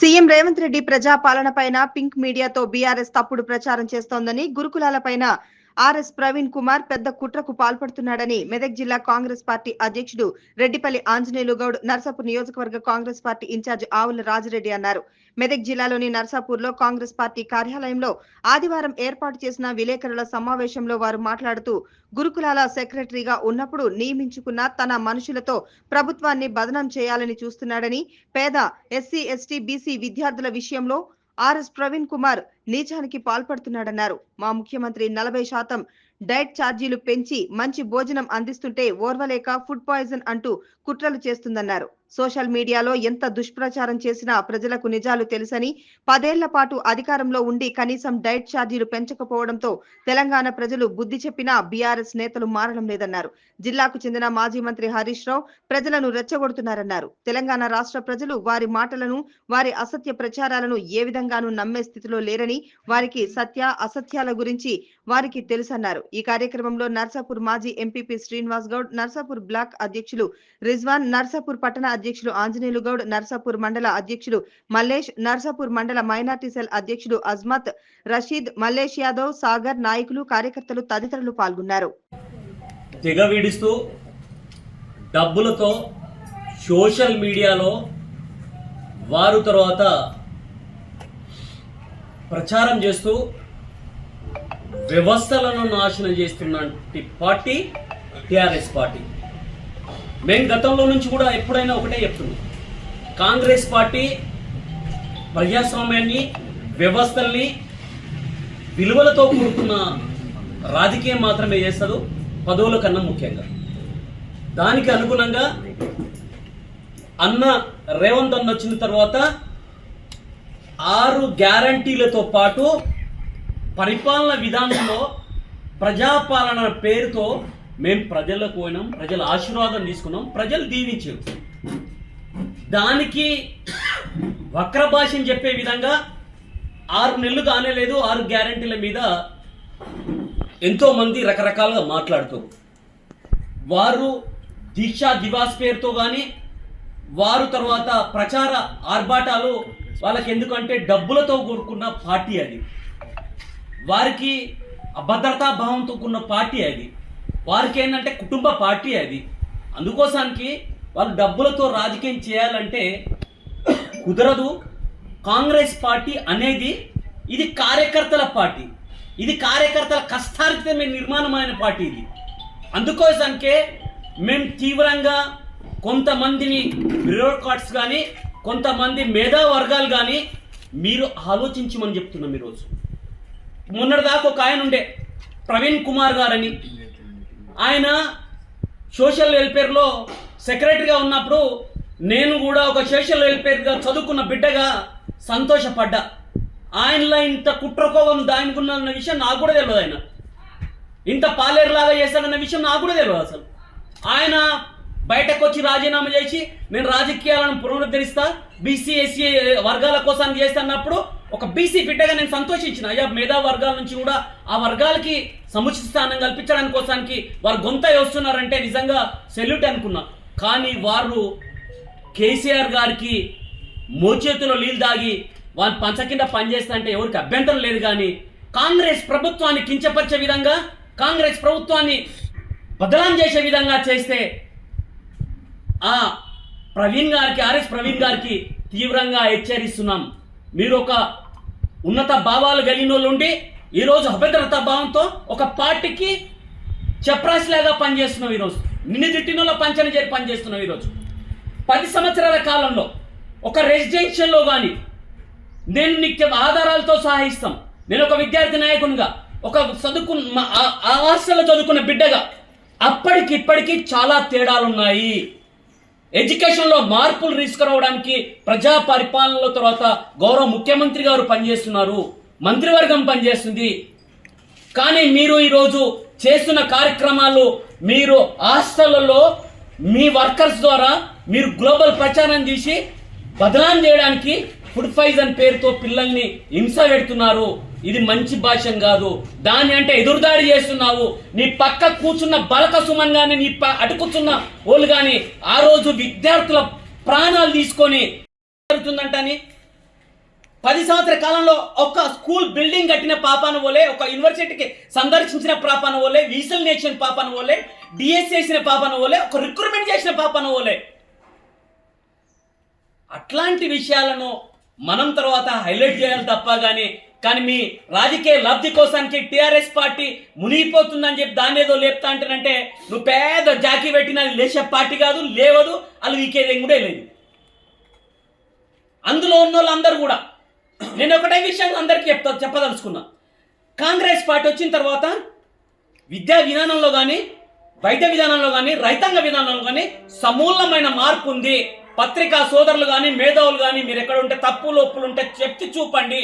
CM Revanth Reddy ప్రజాపాలనపైన pink మీడియాతో BRS తప్పుడు ప్రచారం చేస్తోందని, గురుకులాలపైన ఆర్ఎస్ ప్రవీణ్ కుమార్ పెద్ద కుట్రకు పాల్పడుతున్నాడని మెదక్ జిల్లా కాంగ్రెస్ పార్టీ అధ్యక్షుడు రెడ్డిపల్లి ఆంజనేయులు గౌడ్, నర్సాపూర్ నియోజకవర్గ కాంగ్రెస్ పార్టీ ఇన్ఛార్జ్ ఆవుల రాజిరెడ్డి అన్నారు. మెదక్ జిల్లాలోని నర్సాపూర్లో కాంగ్రెస్ పార్టీ కార్యాలయంలో ఆదివారం ఏర్పాటు చేసిన విలేకరుల సమావేశంలో వారు మాట్లాడుతూ, గురుకులాల సెక్రటరీగా ఉన్నప్పుడు నియమించుకున్న తన మనుషులతో ప్రభుత్వాన్ని బదనం చేయాలని చూస్తున్నాడని, పేద ఎస్సీ, ఎస్టీ, బీసీ విద్యార్థుల విషయంలో ఆర్ఎస్ ప్రవీణ్ కుమార్ నీచానికి పాల్పడుతున్నాడన్నారు. మా ముఖ్యమంత్రి 40% డైట్ ఛార్జీలు పెంచి మంచి భోజనం అందిస్తుంటే ఓర్వలేక ఫుడ్ పాయిజన్ అంటూ కుట్రలు చేస్తుందన్నారు. సోషల్ మీడియాలో ఎంత దుష్ప్రచారం చేసినా ప్రజలకు నిజాలు తెలుసని, 10 ఏళ్ల పాటు అధికారంలో ఉండి కనీసం డైట్ ఛార్జీలు పెంచకపోవడంతో తెలంగాణ ప్రజలు బుద్ధి చెప్పినా బీఆర్ఎస్ నేతలు మారడం లేదన్నారు. జిల్లాకు చెందిన మాజీ మంత్రి హరీష్ రావు ప్రజలను రెచ్చగొడుతున్నారన్నారు. తెలంగాణ రాష్ట్ర ప్రజలు వారి మాటలను, వారి అసత్య ప్రచారాలను ఏ విధంగానూ నమ్మే స్థితిలో లేరని, వారికి సత్య అసత్యాల గురించి వారికి తెలుసన్నారు. ఈ కార్యక్రమంలో నర్సాపూర్ మాజీ ఎంపీపీ శ్రీనివాస్ గౌడ్, నర్సాపూర్ బ్లాక్ అధ్యక్షులు రిజ్వాన్, నర్సాపూర్ పట్టణ అధ్యక్షులు ఆంజనేయులు గౌడ్, నర్సాపూర్ మండల అధ్యక్షులు మల్లేష్, నర్సాపూర్ మండల మైనార్టీ సెల్ అధ్యక్షుడు అజ్మత్, రషీద్, మల్లేష్ యాదవ్, సాగర్, నాయకులు, కార్యకర్తలు తదితరులు పాల్గొన్నారు. తెగవీడిస్తూ డబ్బులతో సోషల్ మీడియాలో వారు తర్వాత ప్రచారం చేస్తూ వ్యవస్థలను నాశనం చేస్తున్న పార్టీ టిఆర్ఎస్ పార్టీ. మేము గతంలో నుంచి కూడా ఎప్పుడైనా ఒకటే చెప్తున్నాం, కాంగ్రెస్ పార్టీ ప్రజాస్వామ్యాన్ని, వ్యవస్థల్ని, విలువలతో కూడుకున్న రాజకీయం మాత్రమే చేస్తారు, పదవుల కన్నా ముఖ్యంగా. దానికి అనుగుణంగా అన్న రేవంత్ అన్న వచ్చిన తర్వాత 6 గ్యారంటీలతో పాటు పరిపాలన విధానంలో ప్రజాపాలన పేరుతో మేము ప్రజలకు పోయినాం, ప్రజల ఆశీర్వాదం తీసుకున్నాం, ప్రజలు దీవించారు. దానికి వక్ర భాషను చెప్పే విధంగా 6 నెలలు కానేలేదు 6 గ్యారంటీల మీద ఎంతో మంది రకరకాలుగా మాట్లాడుతూ, వారు దీక్షా దివాస్ పేరుతో కానీ, వారు తర్వాత ప్రచార ఆర్భాటాలు, వాళ్ళకి ఎందుకంటే డబ్బులతో కూడుకున్న పార్టీ అది, వారికి అభద్రతా భావంతో కూడిన పార్టీ అది, వారికి ఏంటంటే కుటుంబ పార్టీ అది. అందుకోసానికి వాళ్ళు డబ్బులతో రాజకీయం చేయాలంటే కుదరదు. కాంగ్రెస్ పార్టీ అనేది ఇది కార్యకర్తల పార్టీ, ఇది కార్యకర్తల కష్టార్జితమైన నిర్మాణమైన పార్టీ ఇది. అందుకోసానికే మేము తీవ్రంగా కొంతమందిని బ్యూరోక్రాట్స్ కానీ, కొంతమంది మేధా వర్గాలు కానీ మీరు ఆలోచించమని చెప్తున్నాం. ఈరోజు మొన్నటిదాకా ఒక ఆయన ఉండే ప్రవీణ్ కుమార్ గారని, ఆయన సోషల్ వెల్ఫేర్లో సెక్రటరీగా ఉన్నప్పుడు నేను కూడా ఒక సోషల్ వెల్ఫేర్గా చదువుకున్న బిడ్డగా సంతోషపడ్డా. ఆయనలో ఇంత కుట్రకోపం దానికున్న విషయం నాకు కూడా తెలియదు. ఆయన ఇంత పాలేరులాగా చేస్తాడన్న విషయం నాకు కూడా తెలియదు. అసలు ఆయన బయటకు వచ్చి రాజీనామా చేసి నేను రాజకీయాలను పునరుద్ధరిస్తా, బీసీ ఎస్సీ వర్గాల కోసం చేస్తున్నప్పుడు ఒక బీసీ బిడ్డగా నేను సంతోషించిన. అయ్యా, మేధా వర్గాల నుంచి కూడా ఆ వర్గాలకి సముచిత స్థానం కల్పించడానికి కోసానికి వారు గొంత వేస్తున్నారంటే నిజంగా సెల్యూట్ అనుకున్నా. కానీ వారు కేసీఆర్ గారికి మోచేతిలో నీళ్ళు దాగి వారు పంచ కింద పనిచేస్తారంటే ఎవరికి అభ్యంతరం లేదు. కానీ కాంగ్రెస్ ప్రభుత్వాన్ని కించపరిచే విధంగా, కాంగ్రెస్ ప్రభుత్వాన్ని బదలాం చేసే విధంగా చేస్తే ఆ ప్రవీణ్ గారికి, ఆర్ఎస్ ప్రవీణ్ గారికి తీవ్రంగా హెచ్చరిస్తున్నాం. మీరు ఒక ఉన్నత భావాలు కలిగిన వాళ్ళు ఉండి ఈరోజు అభద్రతా భావంతో ఒక పార్టీకి చప్రాసిలాగా పనిచేస్తున్నాం. ఈరోజు నిన్ను తిట్టినలో పంచని చేరి పనిచేస్తున్నాం. ఈరోజు 10 సంవత్సరాల కాలంలో ఒక రెసిడెన్షియల్లో కానీ నేను నీకు ఆధారాలతో సహా ఇస్తాం. నేను ఒక విద్యార్థి నాయకునిగా, ఒక చదువుకున్న హాస్టల్లో చదువుకున్న బిడ్డగా అప్పటికి ఇప్పటికీ చాలా తేడాలున్నాయి. ఎడ్యుకేషన్లో మార్పులు తీసుకురావడానికి ప్రజా పరిపాలనలో తర్వాత గౌరవ ముఖ్యమంత్రి గారు పనిచేస్తున్నారు, మంత్రివర్గం పనిచేస్తుంది. కానీ మీరు ఈరోజు చేస్తున్న కార్యక్రమాలు, మీరు హాస్టళ్లలో మీ వర్కర్స్ ద్వారా మీరు గ్లోబల్ ప్రచారం చేసి బదలాం చేయడానికి ఫుడ్ పాయిజన్ పేరుతో పిల్లల్ని హింస పెడుతున్నారు. ఇది మంచి భాషం కాదు. దాని అంటే ఎదురుదాడి చేస్తున్నావు. నీ పక్క కూర్చున్న బలక సుమన్ గాని, నీ అటు కూర్చున్న వాళ్ళు కానీ ఆ రోజు విద్యార్థుల ప్రాణాలు తీసుకొని జరుగుతుందంటని 10 సంవత్సరాల కాలంలో ఒక స్కూల్ బిల్డింగ్ కట్టిన పాపాన పోలే, ఒక యూనివర్సిటీకి సందర్శించిన పాపాన పోలే, వీసల్ నేర్చిన పాపాన పోలే, డిఎస్ చేసిన పాపాన పోలే, ఒక రిక్రూట్మెంట్ చేసిన పాపాన పోలే. అట్లాంటి విషయాలను మనం తర్వాత హైలైట్ చేయాలి తప్ప కానీ మీ రాజకీయ లబ్ధి కోసానికి టీఆర్ఎస్ పార్టీ మునిగిపోతుందని చెప్పి దాన్ని ఏదో లేపుతా అంటానంటే నువ్వు పేద జాకీ పెట్టినది లేచే పార్టీ కాదు, లేవదు, వాళ్ళు వీకేదేం కూడా లేదు. అందులో ఉన్న వాళ్ళందరూ కూడా నేను ఒకటే విషయం అందరికీ చెప్పదలుచుకున్నా. కాంగ్రెస్ పార్టీ వచ్చిన తర్వాత విద్యా విధానంలో కానీ, వైద్య విధానంలో కానీ, రైతాంగ విధానంలో కానీ సమూలమైన మార్పు ఉంది. పత్రికా సోదరులు కానీ, మేధావులు కానీ మీరు ఎక్కడ ఉంటే తప్పు లోపులు ఉంటే చెప్పి చూపండి.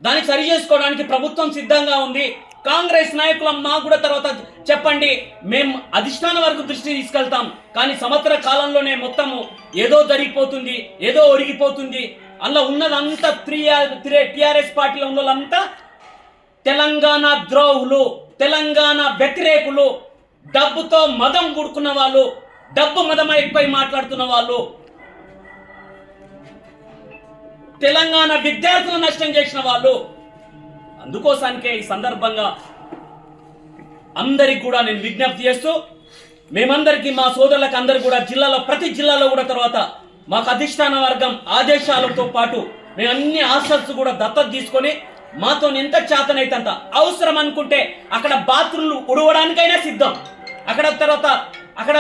దానికి సరి చేసుకోవడానికి ప్రభుత్వం సిద్ధంగా ఉంది. కాంగ్రెస్ నాయకులం మాకు కూడా తర్వాత చెప్పండి, మేము అధిష్టానం వరకు దృష్టి తీసుకెళ్తాం. కానీ సంవత్సర కాలంలోనే మొత్తము ఏదో జరిగిపోతుంది, ఏదో ఒరిగిపోతుంది. అందులో ఉన్నదంతా టీఆర్ఎస్ పార్టీలో ఉన్న వాళ్ళంతా తెలంగాణ ద్రోహులు, తెలంగాణ వ్యతిరేకులు, డబ్బుతో మదం కూడుకున్న వాళ్ళు, డబ్బు మదం ఎక్కువ మాట్లాడుతున్న వాళ్ళు, తెలంగాణ విద్యార్థులను నష్టం చేసిన వాళ్ళు. అందుకోసానికే ఈ సందర్భంగా అందరికి కూడా నేను విజ్ఞప్తి చేస్తూ, మేమందరికీ మా సోదరులకు అందరు కూడా జిల్లాలో ప్రతి జిల్లాలో కూడా తర్వాత మాకు అధిష్టాన వర్గం ఆదేశాలతో పాటు మేము అన్ని హాస్టల్స్ కూడా దత్తత తీసుకొని మాతో ఎంత చేతనైతే అంత అవసరం అనుకుంటే అక్కడ బాత్రూమ్లు ఉడవడానికైనా సిద్ధం, అక్కడ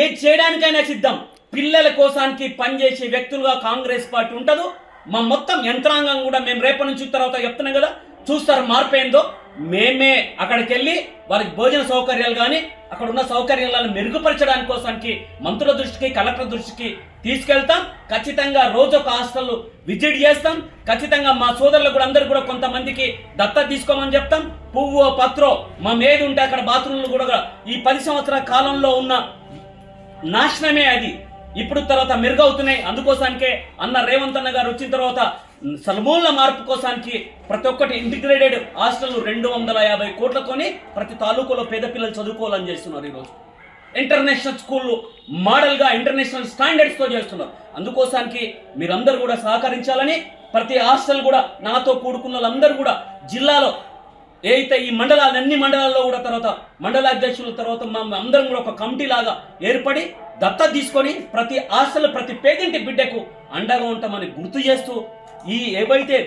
ఏ చేయడానికైనా సిద్ధం. పిల్లల కోసానికి పనిచేసే వ్యక్తులుగా కాంగ్రెస్ పార్టీ ఉంటుందో. మా మొత్తం యంత్రాంగం కూడా మేము రేపటి నుంచి తర్వాత చెప్తున్నాం కదా, చూస్తారు మార్పు ఏందో. మేమే అక్కడికి వెళ్ళి వారికి భోజన సౌకర్యాలు కానీ అక్కడ ఉన్న సౌకర్యాలను మెరుగుపరచడానికి కోసానికి మంత్రుల దృష్టికి, కలెక్టర్ దృష్టికి తీసుకెళ్తాం. ఖచ్చితంగా రోజు ఒక హాస్టల్ విజిట్ చేస్తాం. ఖచ్చితంగా మా సోదరులు కూడా అందరు కూడా కొంతమందికి దత్తత తీసుకోమని చెప్తాం. పువ్వు పత్రో మా మేది ఉంటే అక్కడ బాత్రూమ్లు కూడా ఈ 10 సంవత్సరాల కాలంలో ఉన్న నాశనమే అది ఇప్పుడు తర్వాత మెరుగవుతున్నాయి. అందుకోసానికే అన్న రేవంత్ అన్న గారు వచ్చిన తర్వాత సమూల మార్పు కోసానికి ప్రతి ఒక్కటి ఇంటిగ్రేటెడ్ హాస్టల్ 250 కోట్లతోని ప్రతి తాలూకాలో పేద పిల్లలు చదువుకోవాలని చేస్తున్నారు. ఈరోజు ఇంటర్నేషనల్ స్కూళ్ళు మోడల్గా ఇంటర్నేషనల్ స్టాండర్డ్స్తో చేస్తున్నారు. అందుకోసానికి మీరందరూ కూడా సహకరించాలని, ప్రతి హాస్టల్ కూడా నాతో కూడుకున్న వాళ్ళందరూ కూడా జిల్లాలో ఏదైతే ఈ అన్ని మండలాల్లో కూడా తర్వాత మండల అధ్యక్షుల తర్వాత మా అందరం కూడా ఒక కమిటీ లాగా ఏర్పడి దత్తత తీసుకొని ప్రతి హాస్టల్ ప్రతి పేదింటి బిడ్డకు అండగా ఉంటామని గుర్తు చేస్తూ, ఏవైతే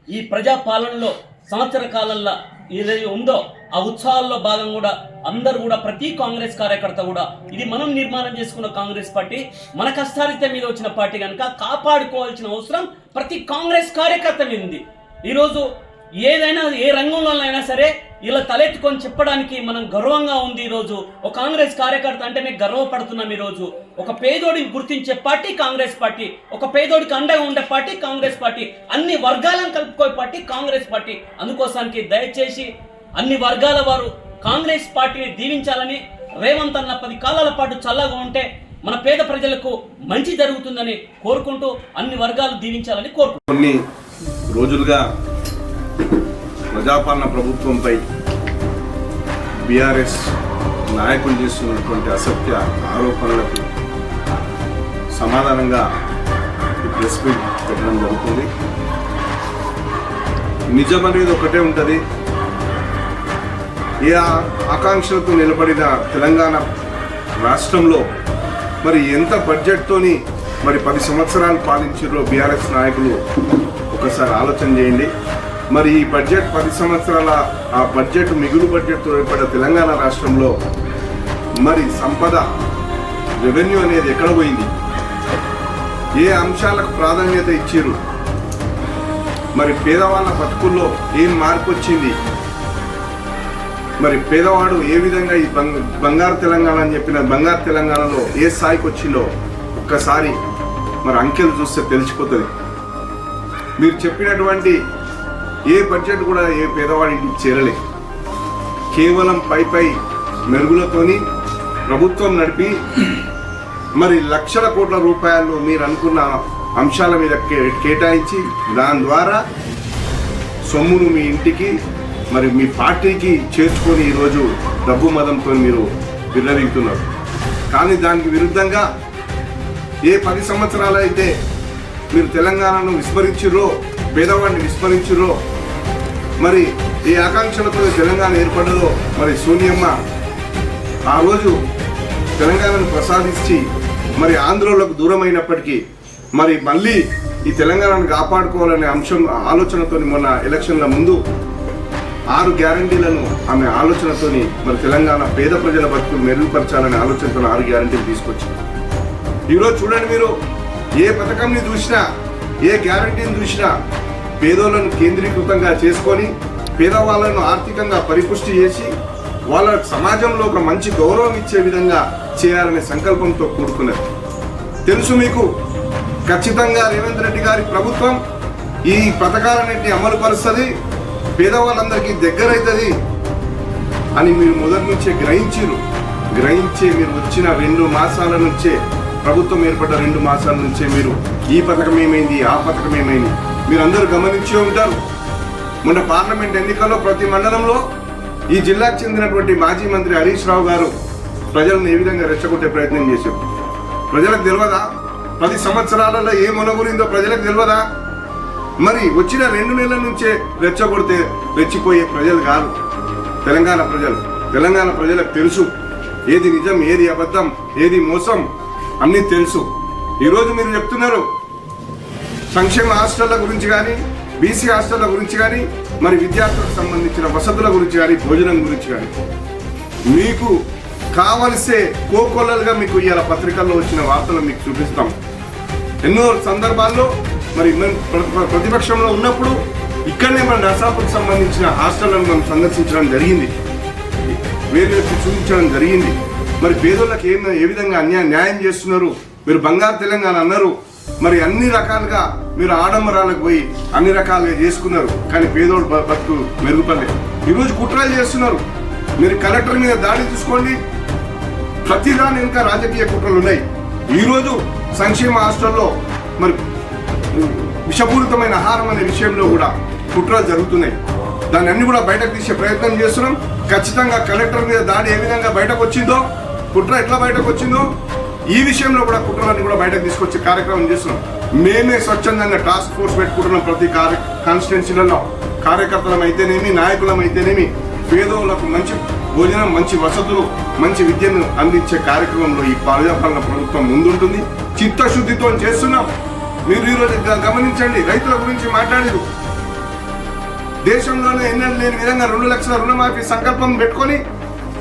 ఈ ప్రజాపాలనలో సంవత్సర కాలంలో ఏదైతే ఉందో ఆ ఉత్సవాల్లో భాగం కూడా అందరూ కూడా ప్రతి కాంగ్రెస్ కార్యకర్త కూడా ఇది మనం నిర్మాణం చేసుకున్న కాంగ్రెస్ పార్టీ, మన కష్టారిత మీద వచ్చిన పార్టీ కనుక కాపాడుకోవాల్సిన అవసరం ప్రతి కాంగ్రెస్ కార్యకర్త మీద ఉంది. ఈరోజు ఏదైనా ఏ రంగంలోనైనా సరే ఇలా తలెత్తుకొని చెప్పడానికి మనం గర్వంగా ఉంది. ఈరోజు ఒక కాంగ్రెస్ కార్యకర్త అంటేనే గర్వపడుతున్నాం. ఈరోజు ఒక పేదోడిని గుర్తించే పార్టీ కాంగ్రెస్ పార్టీ, ఒక పేదోడికి అండగా ఉండే పార్టీ కాంగ్రెస్ పార్టీ, అన్ని వర్గాలను కలుపుకోే పార్టీ కాంగ్రెస్ పార్టీ. అందుకోసానికి దయచేసి అన్ని వర్గాల వారు కాంగ్రెస్ పార్టీని దీవించాలని, రేవంత్ అన్న 10 కాలాల పాటు చల్లగా ఉంటే మన పేద ప్రజలకు మంచి జరుగుతుందని కోరుకుంటూ అన్ని వర్గాలు దీవించాలని కోరుకుంటున్నాను. కొన్ని రోజులుగా ప్రజాపాలన ప్రభుత్వంపై బీఆర్ఎస్ నాయకులు చేస్తున్నటువంటి అసత్య ఆరోపణలకు సమాధానంగా ఈ ప్రెస్ మీట్ పెట్టడం జరుగుతుంది. నిజం అనేది ఒకటే ఉంటుంది. ఏ ఆకాంక్షలతో నిలబడిన తెలంగాణ రాష్ట్రంలో మరి ఎంత బడ్జెట్తోని మరి 10 సంవత్సరాలు పాలించారో బీఆర్ఎస్ నాయకులు ఒకసారి ఆలోచన చేయండి. మరి ఈ బడ్జెట్ 10 సంవత్సరాల ఆ బడ్జెట్ మిగులు బడ్జెట్తో ఏర్పడిన తెలంగాణ రాష్ట్రంలో మరి సంపద రెవెన్యూ అనేది ఎక్కడ పోయింది, ఏ అంశాలకు ప్రాధాన్యత ఇచ్చారు, మరి పేదవాళ్ళ బతుకుల్లో ఏం మార్పు వచ్చింది, మరి పేదవాడు ఏ విధంగా ఈ బంగారు తెలంగాణ అని చెప్పిన బంగారు తెలంగాణలో ఏ స్థాయికి వచ్చిందో ఒక్కసారి మరి అంకెలు చూస్తే తెలిసిపోతుంది. మీరు చెప్పినటువంటి ఏ బడ్జెట్ కూడా ఏ పేదవాడికి చేరలేదు. కేవలం పై మెరుగులతోని ప్రభుత్వం నడిపి మరి లక్షల కోట్ల రూపాయలు మీరు అనుకున్న అంశాల మీద కేటాయించి దాని ద్వారా సొమ్మును మీ ఇంటికి మరి మీ పార్టీకి చేర్చుకొని ఈరోజు డబ్బు మదంతో మీరు విర్రవీగుతున్నారు. కానీ దానికి విరుద్ధంగా ఏ 10 సంవత్సరాలు అయితే మీరు తెలంగాణను విస్మరించారో పేదవాడిని విస్మరించురో, మరి ఈ ఆకాంక్షలతో తెలంగాణ ఏర్పడదో, మరి సోనియమ్మ ఆ రోజు తెలంగాణను ప్రసాదించి మరి ఆంధ్రోలకు దూరమైనప్పటికీ మరి మళ్ళీ ఈ తెలంగాణను కాపాడుకోవాలనే ఆలోచనతో మొన్న ఎలక్షన్ల ముందు 6 గ్యారంటీలను ఆమె ఆలోచనతోని మరి తెలంగాణ పేద ప్రజల బతుకులు మెరుగుపరచాలనే ఆలోచనతో 6 గ్యారంటీలు తీసుకొచ్చింది. ఈరోజు చూడండి, మీరు ఏ పథకంని చూసినా, ఏ గ్యారంటీని చూసినా పేదోళ్లను కేంద్రీకృతంగా చేసుకొని పేదవాళ్లను ఆర్థికంగా పరిపుష్టి చేసి వాళ్ళ సమాజంలో ఒక మంచి గౌరవం ఇచ్చే విధంగా చేయాలనే సంకల్పంతో కూడుకున్నది. తెలుసు మీకు, ఖచ్చితంగా రేవంత్ రెడ్డి గారి ప్రభుత్వం ఈ పథకాలన్నింటినీ అమలు పరుస్తుంది, పేదవాళ్ళందరికీ దగ్గరైతుంది అని మీరు మొదటి నుంచే గ్రహించే మీరు వచ్చిన 2 మాసాల నుంచే, ప్రభుత్వం ఏర్పడ్డ 2 మాసాల నుంచే మీరు ఈ పథకం ఏమైంది, ఆ పథకం ఏమైంది మీరందరూ గమనించే ఉంటారు. మొన్న పార్లమెంట్ ఎన్నికల్లో ప్రతి మండలంలో ఈ జిల్లాకు చెందినటువంటి మాజీ మంత్రి హరీష్ రావు గారు ప్రజలను ఏ విధంగా రెచ్చగొట్టే ప్రయత్నం చేశారు. ప్రజలకు తెలియదా? 10 సంవత్సరాలలో ఏ మొనగురిందో ప్రజలకు తెలియదా? మరి వచ్చిన 2 నెలల నుంచే రెచ్చగొడితే రెచ్చిపోయే ప్రజలు కాదు తెలంగాణ ప్రజలకు తెలుసు ఏది నిజం, ఏది అబద్ధం, ఏది మోసం అన్నీ తెలుసు. ఈరోజు మీరు చెప్తున్నారు సంక్షేమ హాస్టళ్ల గురించి కానీ, బీసీ హాస్టళ్ల గురించి కానీ, మరి విద్యార్థులకు సంబంధించిన వసతుల గురించి కానీ, భోజనం గురించి కానీ మీకు కావలసే కోకొల్లలుగా మీకు ఇవాళ పత్రికల్లో వచ్చిన వార్తలు మీకు చూపిస్తాం. ఎన్నో సందర్భాల్లో మరి ప్రతిపక్షంలో ఉన్నప్పుడు ఇక్కడనే మన నర్సాపూర్కి సంబంధించిన హాస్టళ్లను మనం సందర్శించడం జరిగింది, వేరు చూపించడం జరిగింది. మరి పేదోళ్ళకి ఏ విధంగా న్యాయం చేస్తున్నారు, మీరు బంగారు తెలంగాణ అన్నారు, మరి అన్ని రకాలుగా మీరు ఆడంబరాలకు పోయి అన్ని రకాలుగా చేసుకున్నారు, కానీ పేదోడు బతుకు మెరుగుపడలేదు. ఈరోజు కుట్రలు చేస్తున్నారు. మీరు కలెక్టర్ మీద దాడి చూసుకోండి, ప్రతిదాని ఇంకా రాజకీయ కుట్రలు ఉన్నాయి. ఈరోజు సంక్షేమ హాస్టల్లో మరి విషపూరితమైన ఆహారం అనే విషయంలో కూడా కుట్రలు జరుగుతున్నాయి. దాన్ని అన్ని కూడా బయటకు తీసే ప్రయత్నం చేస్తున్నాం. ఖచ్చితంగా కలెక్టర్ మీద దాడి ఏ విధంగా బయటకు వచ్చిందో, కుట్ర ఎట్లా బయటకు వచ్చిందో, ఈ విషయంలో కూడా కుట్రలన్నీ కూడా బయటకు తీసుకొచ్చే కార్యక్రమం చేస్తున్నాం. మేమే స్వచ్ఛందంగా టాస్క్ ఫోర్స్ పెట్టుకుంటున్నాం. ప్రతి కాన్స్టిట్యున్సీలలో కార్యకర్తలం అయితేనేమి, నాయకులం అయితేనేమి, పేదోళ్లకు మంచి భోజనం, మంచి వసతులు, మంచి విద్యను అందించే కార్యక్రమంలో ఈ ప్రజాపాలన ప్రభుత్వం ముందుంటుంది. చిత్తశుద్ధితో చేస్తున్నాం. మీరు ఈరోజు గమనించండి, రైతుల గురించి మాట్లాడారు. దేశంలోనే ఎన్నడూ లేని విధంగా 2 లక్షల రుణమాఫీ సంకల్పం పెట్టుకొని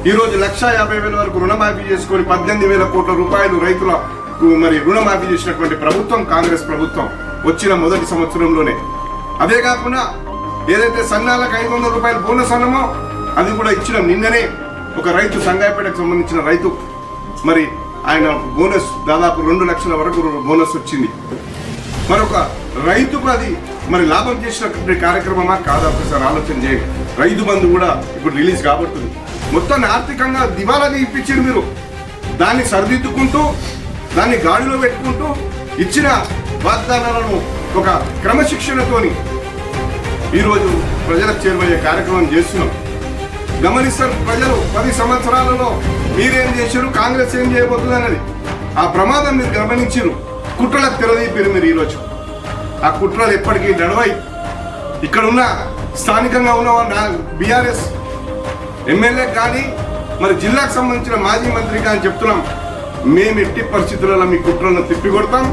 ఈరోజు 1,50,000 వరకు రుణమాఫీ చేసుకొని 18,000 కోట్ల రూపాయలు రైతులకు మరి రుణమాఫీ చేసినటువంటి ప్రభుత్వం కాంగ్రెస్ ప్రభుత్వం వచ్చిన మొదటి సంవత్సరంలోనే. అదే కాకుండా ఏదైతే సన్నాలకు 500 రూపాయలు బోనస్ అన్నమో అది కూడా ఇచ్చిన నిన్ననే ఒక రైతు, సంగాయపేటకు సంబంధించిన రైతు, మరి ఆయన బోనస్ దాదాపు 2 లక్షల వరకు బోనస్ వచ్చింది. మరొక రైతుకు అది మరి లాభం చేసినటువంటి కార్యక్రమమా కాదా ఒకసారి ఆలోచన చేయండి. రైతు బంధు కూడా ఇప్పుడు రిలీజ్ కాబడుతుంది. మొత్తాన్ని ఆర్థికంగా దివాలాని ఇప్పించారు మీరు. దాన్ని సరిదిద్దుకుంటూ, దాన్ని గాడిలో పెట్టుకుంటూ ఇచ్చిన వాగ్దానాలను ఒక క్రమశిక్షణతోని ఈరోజు ప్రజలకు చేరువయ్యే కార్యక్రమం చేస్తున్నాం. గమనిస్తారు ప్రజలు 10 సంవత్సరాలలో మీరేం చేశారు, కాంగ్రెస్ ఏం చేయబోతుంది అన్నది ఆ ప్రమాదం మీరు గమనించారు. కుట్రలకు తెరదీపారు మీరు. ఈరోజు ఆ కుట్రలు ఎప్పటికీ నడవాయి. ఇక్కడ ఉన్న స్థానికంగా ఉన్న బీఆర్ఎస్ ఎమ్మెల్యే కానీ, మరి జిల్లాకు సంబంధించిన మాజీ మంత్రి కానీ చెప్తున్నాం, మేము ఎట్టి పరిస్థితులలో మీ కుట్రలను తిప్పికొడతాం.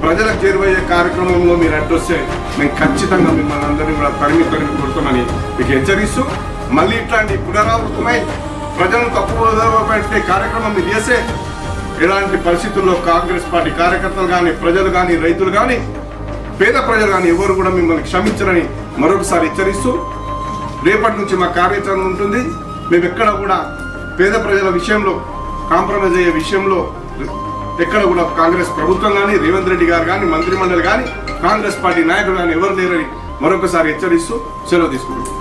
ప్రజలకు చేరువయ్యే కార్యక్రమంలో మీరు అడ్డొస్తే మేము ఖచ్చితంగా మిమ్మల్ని అందరినీ కూడా తరిమి కొడతామని మీకు హెచ్చరిస్తూ, మళ్ళీ ఇట్లాంటి పునరావృతమై ప్రజలను తప్పుదోవ పెట్టే కార్యక్రమం మీరు చేసే ఎలాంటి పరిస్థితుల్లో కాంగ్రెస్ పార్టీ కార్యకర్తలు కానీ, ప్రజలు కానీ, రైతులు కానీ, పేద ప్రజలు కానీ ఎవరు కూడా మిమ్మల్ని క్షమించరని మరొకసారి హెచ్చరిస్తూ, రేపటి నుంచి మా కార్యాచరణ ఉంటుంది. మేము ఎక్కడ కూడా పేద ప్రజల విషయంలో కాంప్రమైజ్ అయ్యే విషయంలో ఎక్కడ కూడా కాంగ్రెస్ ప్రభుత్వం కానీ, రేవంత్ రెడ్డి గారు కానీ, మంత్రిమండలి కానీ, కాంగ్రెస్ పార్టీ నాయకులు కానీ ఎవరు లేరని మరొకసారి హెచ్చరిస్తూ సెలవు తీసుకుంటున్నాం.